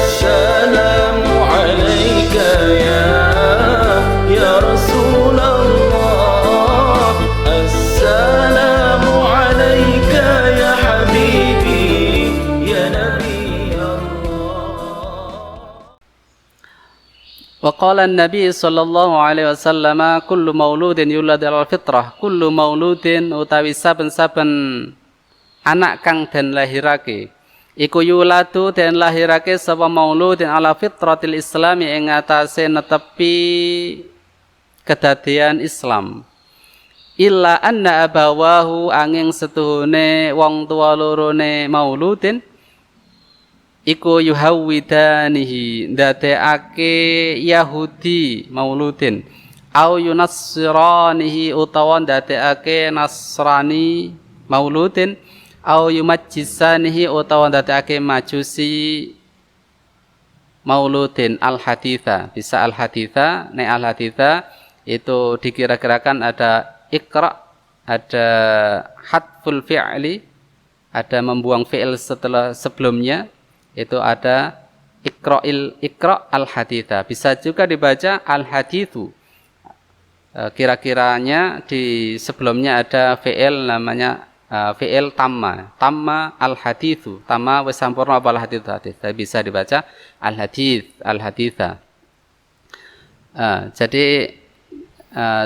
السلام عليك يا رسول الله السلام عليك يا حبيبي يا نبي الله. وقال النبي صلى الله عليه wasallam kullu mauludin yulad alal fitrah kullu mauludin utawi saben-saben anak kang den lahirake iku yuladu den lahirake sapa mauludin ala fitratil islami ing atase netepi kedadian Islam illa anna abawahu angin setuhune wong tua lorone mauludin iku yuhawwidanihi ndadekake Yahudi mauludin au yunassiranihi utawa ndadekake Nasrani mauludin au yumajjisanihi utawa ndadekake Majusi mauludin al-haditha bisa al-haditha nek al-haditha itu dikira-kirakan ada ikra ada hadful fi'li ada membuang fi'il setelah sebelumnya itu ada ikra al-haditha bisa juga dibaca al-hadithu kira-kiranya di sebelumnya ada fi'il namanya fi'il tamma al-hadithu tamma wis sampurna apa al-hadithu bisa dibaca al-haditha jadi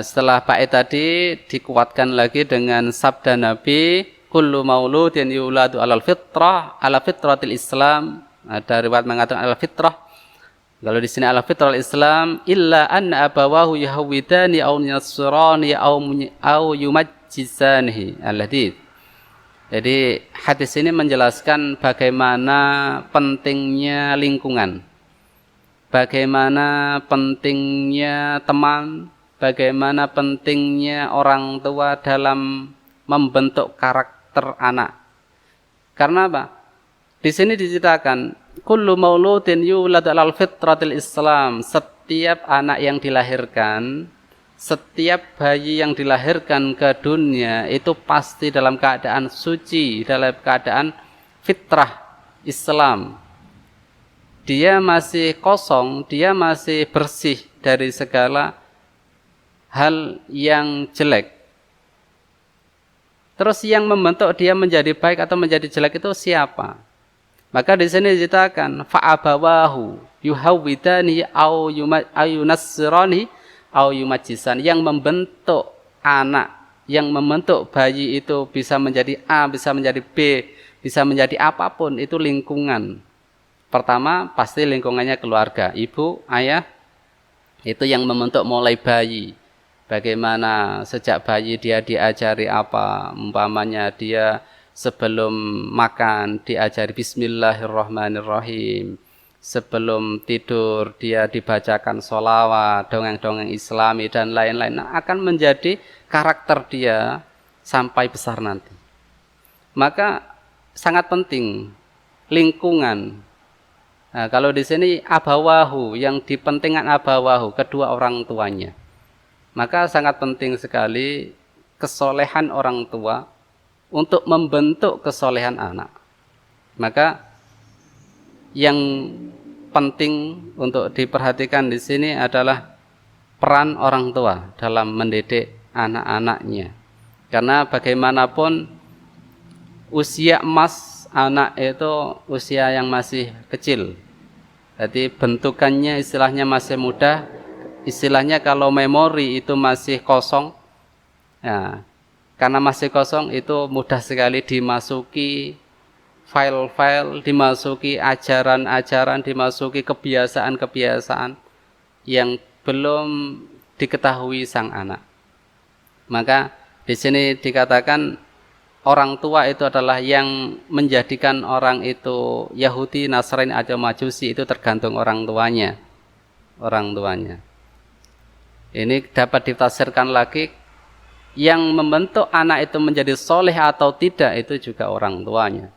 setelah bait tadi dikuatkan lagi dengan sabda Nabi kullu mauludin yuladu ala fitratil Islam. Ada riwayat mengatakan ala fitrah. Kalau di sini ala fitratil Islam illa anna abawahu yahwidani aw yasrani aw yumajjisanihi al-hadits. Jadi hadis ini menjelaskan bagaimana pentingnya lingkungan. Bagaimana pentingnya teman, bagaimana pentingnya orang tua dalam membentuk karakter anak. Karena apa? Di sini diceritakan kullu mauludin yulad alal fitratil Islam. Setiap anak yang dilahirkan, setiap bayi yang dilahirkan ke dunia itu pasti dalam keadaan suci, dalam keadaan fitrah Islam. Dia masih kosong, dia masih bersih dari segala hal yang jelek. Terus yang membentuk dia menjadi baik atau menjadi jelek itu siapa? Maka di sini diceritakan fa'abawahu yuhawwidani au yunassirani au yumajjisan. Yang membentuk anak, yang membentuk bayi itu bisa menjadi A, bisa menjadi B, bisa menjadi apapun, itu lingkungan. Pertama pasti lingkungannya keluarga, ibu, ayah, itu yang membentuk mulai bayi. Bagaimana sejak bayi dia diajari apa, umpamanya dia sebelum makan diajari bismillahirrahmanirrahim, sebelum tidur dia dibacakan sholawat, dongeng-dongeng islami dan lain-lain. Nah, akan menjadi karakter dia sampai besar nanti. Maka sangat penting lingkungan. Nah, kalau di sini abawahu, yang dipentingkan abawahu, kedua orang tuanya. Maka sangat penting sekali kesolehan orang tua untuk membentuk kesolehan anak. Maka yang penting untuk diperhatikan di sini adalah peran orang tua dalam mendidik anak-anaknya. Karena bagaimanapun usia emas anak itu usia yang masih kecil. Jadi bentukannya istilahnya masih mudah. Istilahnya kalau memori itu masih kosong, ya, karena masih kosong itu mudah sekali dimasuki file-file, dimasuki ajaran-ajaran, dimasuki kebiasaan-kebiasaan yang belum diketahui sang anak. Maka di sini dikatakan orang tua itu adalah yang menjadikan orang itu Yahudi, Nasrani atau Majusi, itu tergantung orang tuanya. Orang tuanya. Ini dapat ditafsirkan lagi, yang membentuk anak itu menjadi soleh atau tidak itu juga orang tuanya.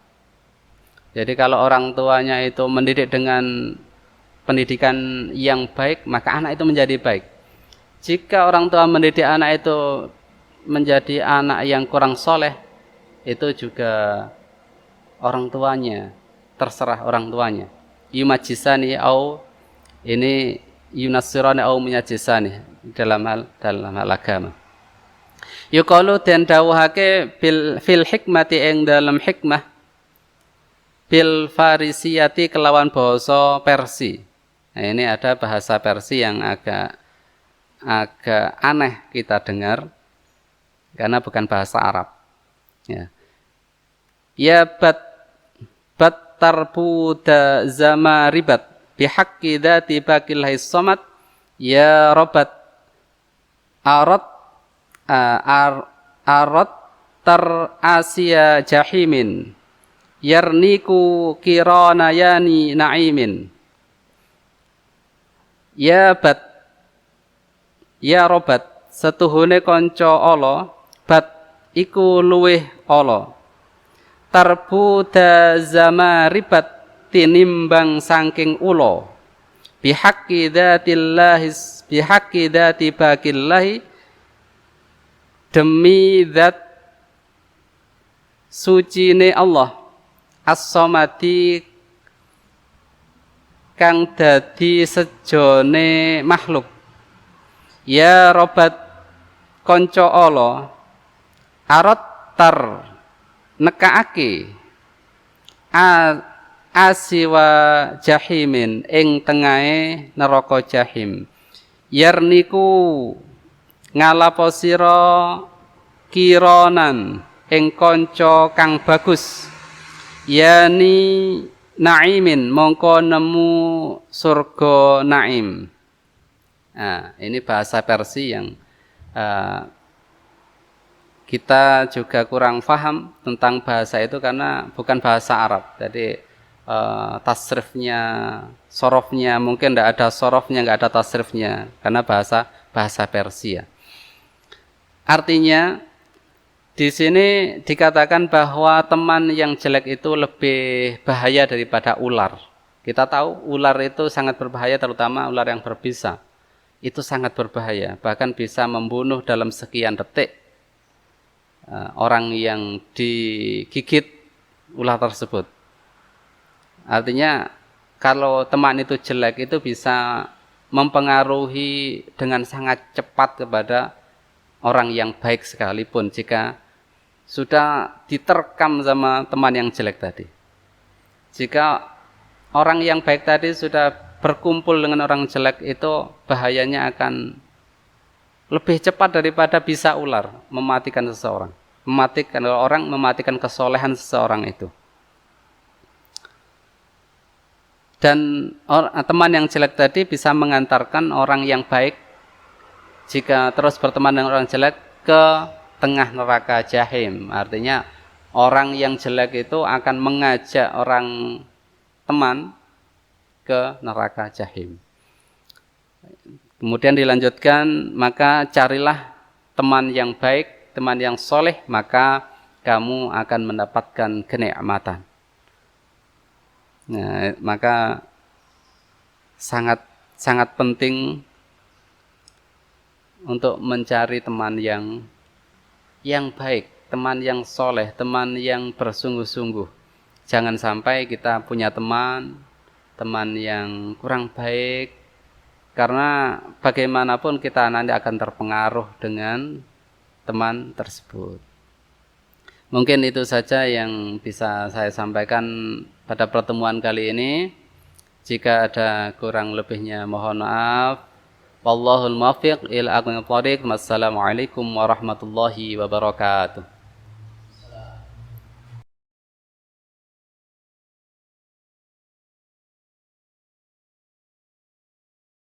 Jadi kalau orang tuanya itu mendidik dengan pendidikan yang baik, maka anak itu menjadi baik. Jika orang tua mendidik anak itu menjadi anak yang kurang soleh, itu juga orang tuanya, terserah orang tuanya. yumajisani au ini yunassirani au munyajisani dalam hal agama. Yuqalu den dawuhake fil hikmati ing dalam hikmah bil farisiyati kelawan basa Persia. Nah, ini ada bahasa Persia yang agak aneh kita dengar karena bukan bahasa Arab. Ya bat tarbuda zamaribat bihaqqi dzati baqillahis samad ya robat arat tar Asia jahimin yarniku kiranayani na'imin ya robat setuhune kanca ala bat iku luweh ala tarbuda zamaribat tinimbang saking ula bihaqqi dzati baqillahi demi zat sucine Allah as-samadi kang dadi sejone makhluk ya robat kanca ala arat tar nekaake asiwa jahimin ing tengahe neraka jahim yarniku ngalapo sira kiranan ing kanca kang bagus yani naimin mongko nemu surga naim. Nah, ini bahasa Persia yang kita juga kurang paham tentang bahasa itu karena bukan bahasa Arab. Jadi tasrifnya, sorofnya mungkin tidak ada sorofnya, nggak ada tasrifnya karena bahasa Persia. Artinya di sini dikatakan bahwa teman yang jelek itu lebih bahaya daripada ular. Kita tahu ular itu sangat berbahaya, terutama ular yang berbisa. Itu sangat berbahaya, bahkan bisa membunuh dalam sekian detik orang yang digigit ular tersebut. Artinya kalau teman itu jelek itu bisa mempengaruhi dengan sangat cepat kepada orang yang baik sekalipun jika sudah diterkam sama teman yang jelek tadi. Jika orang yang baik tadi sudah berkumpul dengan orang jelek itu bahayanya akan lebih cepat daripada bisa ular mematikan seseorang. Mematikan kesolehan seseorang itu. Dan teman yang jelek tadi bisa mengantarkan orang yang baik jika terus berteman dengan orang jelek ke tengah neraka jahim. Artinya orang yang jelek itu akan mengajak orang teman ke neraka jahim. Kemudian dilanjutkan, maka carilah teman yang baik, teman yang soleh, maka kamu akan mendapatkan kenikmatan. Nah, maka sangat penting untuk mencari teman yang baik, teman yang soleh, teman yang bersungguh-sungguh. Jangan sampai kita punya teman yang kurang baik, karena bagaimanapun kita nanti akan terpengaruh dengan teman tersebut. Mungkin itu saja yang bisa saya sampaikan pada pertemuan kali ini. Jika ada kurang lebihnya mohon maaf. Wallahul muwaffiq ila aqwamit thoriq. Wassalamualaikum warahmatullahi wabarakatuh.